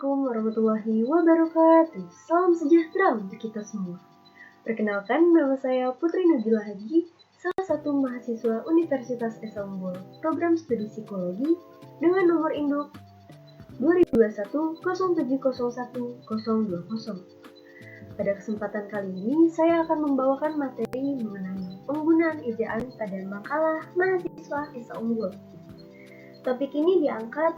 Assalamualaikum warahmatullahi wabarakatuh. Salam sejahtera untuk kita semua. Perkenalkan, nama saya Putri Nabila Haji, salah satu mahasiswa Universitas Esa Unggul, program studi psikologi dengan nomor induk 2021 0701 020. Pada kesempatan kali ini, saya akan membawakan materi mengenai penggunaan ejaan pada makalah mahasiswa Esa Unggul. Topik ini diangkat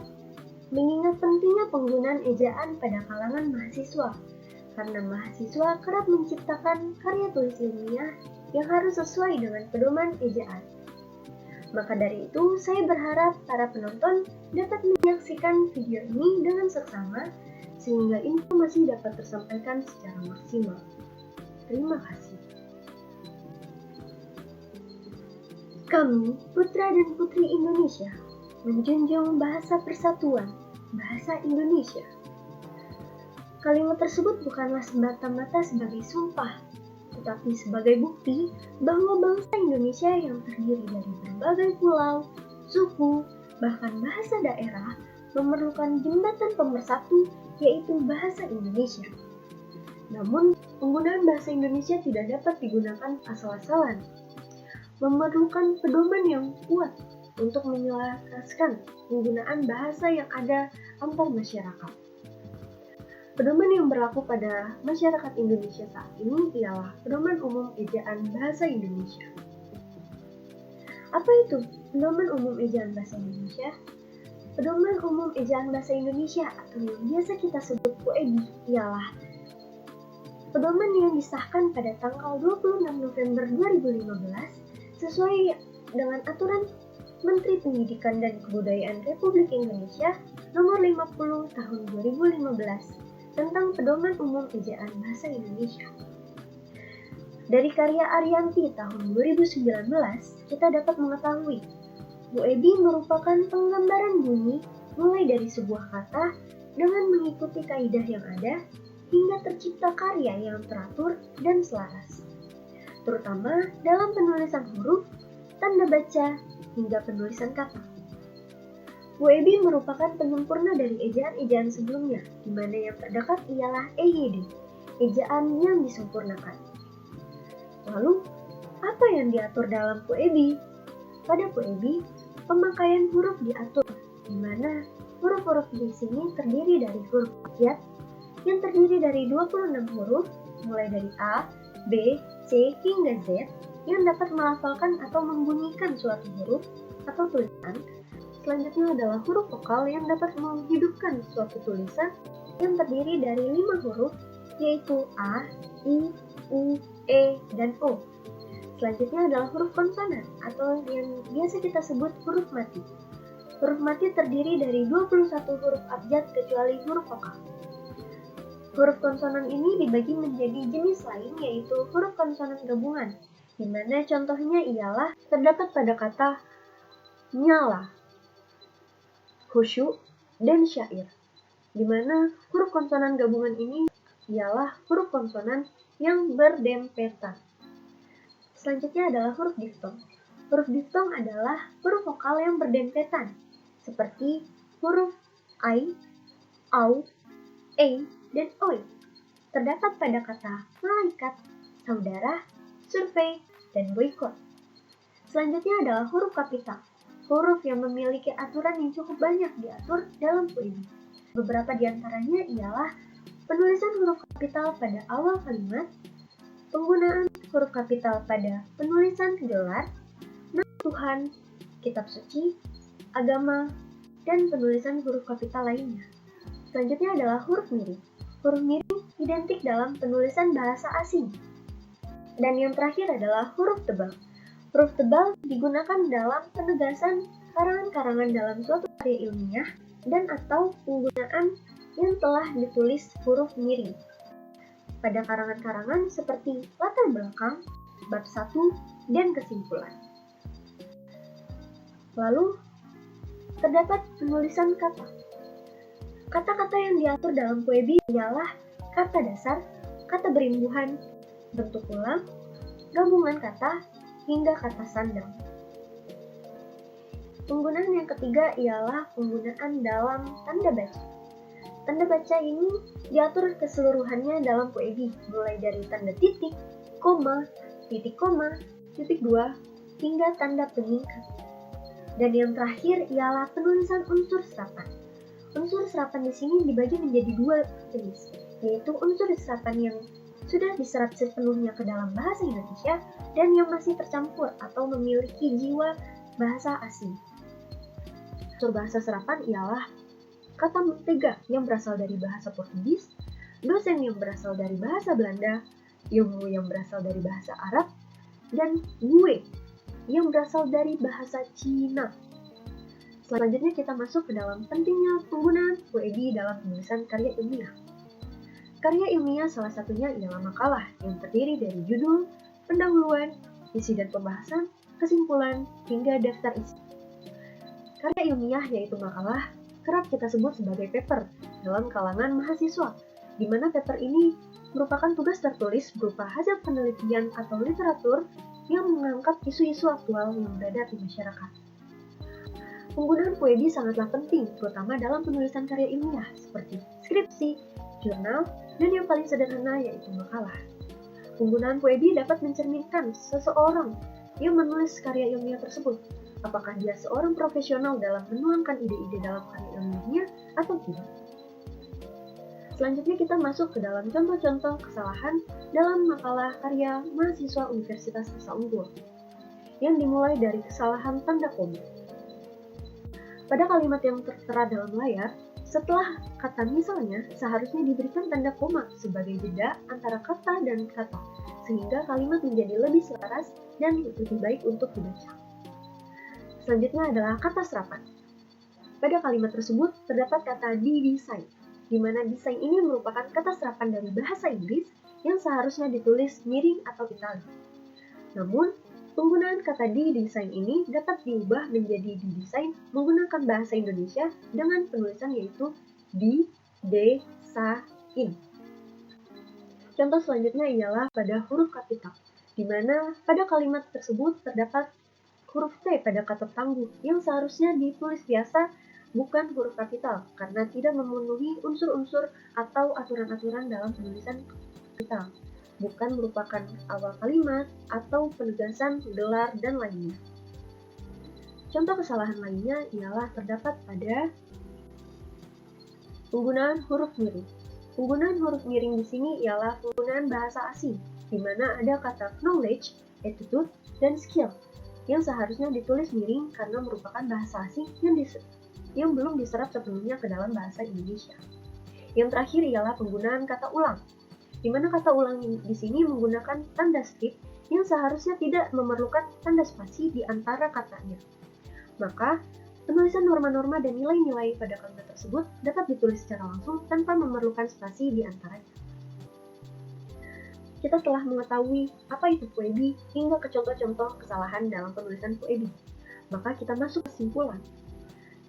mengingat pentingnya penggunaan ejaan pada kalangan mahasiswa, karena mahasiswa kerap menciptakan karya tulis ilmiah yang harus sesuai dengan pedoman ejaan. Maka dari itu, saya berharap para penonton dapat menyaksikan video ini dengan seksama, sehingga informasi dapat tersampaikan secara maksimal. Terima kasih. Kami, putra dan putri Indonesia, menjunjung bahasa persatuan, bahasa Indonesia. Kalimat tersebut bukanlah semata-mata sebagai sumpah, tetapi sebagai bukti bahwa bangsa Indonesia yang terdiri dari berbagai pulau, suku, bahkan bahasa daerah memerlukan jembatan pemersatu, yaitu bahasa Indonesia. Namun, penggunaan bahasa Indonesia tidak dapat digunakan asal-asalan, memerlukan pedoman yang kuat untuk menyelaraskan penggunaan bahasa yang ada antar masyarakat. Pedoman yang berlaku pada masyarakat Indonesia saat ini ialah Pedoman Umum Ejaan Bahasa Indonesia. Apa itu Pedoman Umum Ejaan Bahasa Indonesia? Pedoman Umum Ejaan Bahasa Indonesia atau yang biasa kita sebut PUED ialah pedoman yang disahkan pada tanggal 26 November 2015 sesuai dengan aturan Menteri Pendidikan dan Kebudayaan Republik Indonesia Nomor 50 Tahun 2015 tentang Pedoman Umum Ejaan Bahasa Indonesia. Dari karya Ariyanti tahun 2019, kita dapat mengetahui PUED merupakan penggambaran bunyi mulai dari sebuah kata dengan mengikuti kaidah yang ada hingga tercipta karya yang teratur dan selaras, terutama dalam penulisan huruf, tanda baca, hingga penulisan kata. PUED merupakan penyempurna dari ejaan-ejaan sebelumnya, di mana yang terdekat ialah EYD, ejaan yang disempurnakan. Lalu, apa yang diatur dalam PUED? Pada PUED, pemakaian huruf diatur, di mana huruf-huruf di sini terdiri dari huruf abjad, yang terdiri dari 26 huruf, mulai dari A, B, C, hingga Z, yang dapat melafalkan atau membunyikan suatu huruf atau tulisan. Selanjutnya adalah huruf vokal yang dapat menghidupkan suatu tulisan yang terdiri dari 5 huruf, yaitu A, I, U, E, dan O. Selanjutnya adalah huruf konsonan atau yang biasa kita sebut huruf mati. Huruf mati terdiri dari 21 huruf abjad kecuali huruf vokal. Huruf konsonan ini dibagi menjadi jenis lain, yaitu huruf konsonan gabungan, di mana contohnya ialah terdapat pada kata nyala, khusyuk, dan syair, di mana huruf konsonan gabungan ini ialah huruf konsonan yang berdempetan. Selanjutnya adalah huruf diftong. Huruf diftong adalah huruf vokal yang berdempetan, seperti huruf I, AU, E, dan OI. Terdapat pada kata malaikat, saudara, survei, dan boikot. Selanjutnya adalah huruf kapital, huruf yang memiliki aturan yang cukup banyak diatur dalam PUED. Beberapa di antaranya ialah penulisan huruf kapital pada awal kalimat, penggunaan huruf kapital pada penulisan gelar, nama Tuhan, kitab suci, agama, dan penulisan huruf kapital lainnya. Selanjutnya adalah huruf miring. Huruf miring identik dalam penulisan bahasa asing. Dan yang terakhir adalah huruf tebal. Huruf tebal digunakan dalam penegasan karangan-karangan dalam suatu karya ilmiah dan atau penggunaan yang telah ditulis huruf miring pada karangan-karangan seperti latar belakang, bab 1, dan kesimpulan. Lalu, terdapat penulisan kata. Kata-kata yang diatur dalam PUED ialah kata dasar, kata berimbuhan, bentuk ulang, gabungan kata, hingga kata sandang. Penggunaan yang ketiga ialah penggunaan dalam tanda baca. Tanda baca ini diatur keseluruhannya dalam poebi, mulai dari tanda titik, koma, titik dua, hingga tanda peningkat. Dan yang terakhir ialah penulisan unsur serapan. Unsur serapan di sini dibagi menjadi dua jenis, yaitu unsur serapan yang sudah diserap sepenuhnya ke dalam bahasa Indonesia dan yang masih tercampur atau memiliki jiwa bahasa asing. Unsur bahasa serapan ialah kata mentega yang berasal dari bahasa Portugis, dosen yang berasal dari bahasa Belanda, ilmu yang berasal dari bahasa Arab, dan gue yang berasal dari bahasa Cina. Selanjutnya kita masuk ke dalam pentingnya penggunaan poebi dalam penulisan karya ilmiah. Karya ilmiah salah satunya ialah makalah yang terdiri dari judul, pendahuluan, isi dan pembahasan, kesimpulan, hingga daftar isi. Karya ilmiah yaitu makalah kerap kita sebut sebagai paper dalam kalangan mahasiswa, di mana paper ini merupakan tugas tertulis berupa hasil penelitian atau literatur yang mengangkat isu-isu aktual yang berada di masyarakat. Penggunaan poebi sangatlah penting, terutama dalam penulisan karya ilmiah seperti skripsi, jurnal, dan yang paling sederhana yaitu makalah. Penggunaan poebi dapat mencerminkan seseorang yang menulis karya ilmiah tersebut, apakah dia seorang profesional dalam menuangkan ide-ide dalam karya ilmiahnya atau tidak. Selanjutnya kita masuk ke dalam contoh-contoh kesalahan dalam makalah karya mahasiswa Universitas Asa Unggul, yang dimulai dari kesalahan tanda koma. Pada kalimat yang tertera dalam layar, setelah kata misalnya seharusnya diberikan tanda koma sebagai jeda antara kata dan kata, sehingga kalimat menjadi lebih selaras dan lebih baik untuk dibaca. Selanjutnya adalah kata serapan. Pada kalimat tersebut terdapat kata didesain, di mana desain ini merupakan kata serapan dari bahasa Inggris yang seharusnya ditulis miring atau italik. Namun, penggunaan kata didesain ini dapat diubah menjadi didesain menggunakan bahasa Indonesia dengan penulisan yaitu di-de-sa-in. Contoh selanjutnya ialah pada huruf kapital, di mana pada kalimat tersebut terdapat huruf T pada kata tangguh yang seharusnya ditulis biasa bukan huruf kapital karena tidak memenuhi unsur-unsur atau aturan-aturan dalam penulisan kapital, bukan merupakan awal kalimat atau penegasan gelar dan lainnya. Contoh kesalahan lainnya ialah terdapat pada penggunaan huruf miring. Penggunaan huruf miring di sini ialah penggunaan bahasa asing, di mana ada kata knowledge, attitude, dan skill yang seharusnya ditulis miring karena merupakan bahasa asing yang belum diserap sepenuhnya ke dalam bahasa Indonesia. Yang terakhir ialah penggunaan kata ulang, di mana kata ulang di sini menggunakan tanda strip yang seharusnya tidak memerlukan tanda spasi di antara katanya. Maka, penulisan norma-norma dan nilai-nilai pada kalimat tersebut dapat ditulis secara langsung tanpa memerlukan spasi di antaranya. Kita telah mengetahui apa itu poebi hingga ke contoh-contoh kesalahan dalam penulisan poebi. Maka kita masuk ke kesimpulan,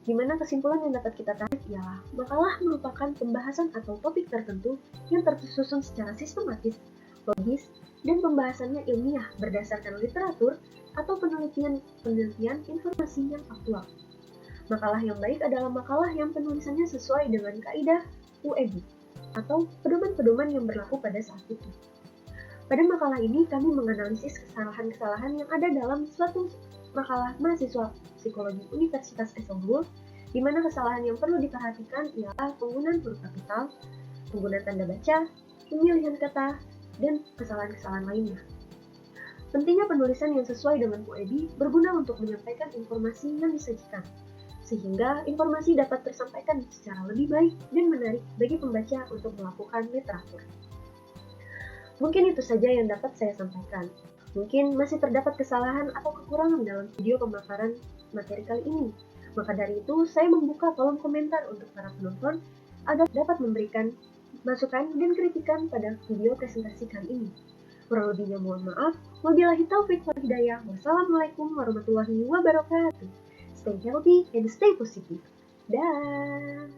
di mana kesimpulan yang dapat kita tarik ialah makalah merupakan pembahasan atau topik tertentu yang tersusun secara sistematis, logis, dan pembahasannya ilmiah berdasarkan literatur atau penelitian informasi yang aktual. Makalah yang baik adalah makalah yang penulisannya sesuai dengan kaidah UEB atau pedoman-pedoman yang berlaku pada saat itu. Pada makalah ini, kami menganalisis kesalahan-kesalahan yang ada dalam suatu makalah mahasiswa psikologi Universitas Asa Unggul, di mana kesalahan yang perlu diperhatikan ialah penggunaan huruf kapital, penggunaan tanda baca, pemilihan kata, dan kesalahan-kesalahan lainnya. Pentingnya penulisan yang sesuai dengan poebi berguna untuk menyampaikan informasi yang disajikan, sehingga informasi dapat tersampaikan secara lebih baik dan menarik bagi pembaca untuk melakukan literatur. Mungkin itu saja yang dapat saya sampaikan. Mungkin masih terdapat kesalahan atau kekurangan dalam video pemaparan materi kali ini. Maka dari itu, saya membuka kolom komentar untuk para penonton agar dapat memberikan masukan dan kritikan pada video presentasi kali ini. Kurang lebihnya mohon maaf. Wabillahi taufiq wal hidayah. Wassalamualaikum warahmatullahi wabarakatuh. Stay healthy and stay positive. Dah.